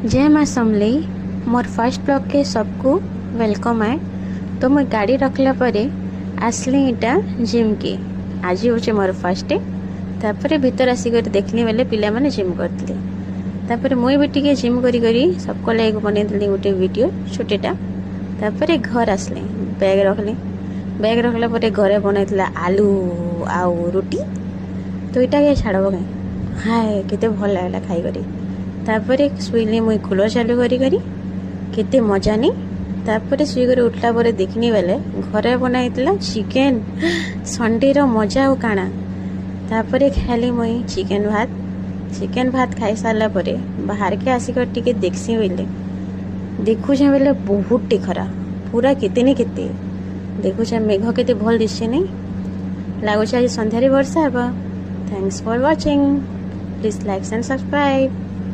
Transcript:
जय माँ समलेई more first blog के सबको वेलकम है। तो मैं गाड़ी रखला परे आसली इटा जिम के आज हूँ मोर फर्स्ट डे। तापर भीतर आसिक देखली बेले पिला माने जिम करते। तापर मुई भी टिके जिम करी करी सबको लाइक बनई गोटे वीडियो छोटेटा। तापर घर आसले बैग रखली। बैग रखला परे घरे बनई आलू आउ रोटी। तो इटा के छाड़ब कहीं हाय केते भल लगला खाई करी। तापर शुइली मुई कूलर चालू करी करी केते मजा नहीं। तापर शुई उठला पर देखनी बेले घरे बनाई चिकेन संडे रो मजा और काना। तापर खाली मुई चिकेन भात खाई सारा पर बाहर के आसिक टिके देखसी बेले देखुछे बेले बहुत टे खरा पूरा केते नहीं केते देखुछे मेघ केते भल दिशे नहीं लगुच आज संध्यारे वर्षा हे। Thanks for watching. Please like and subscribe.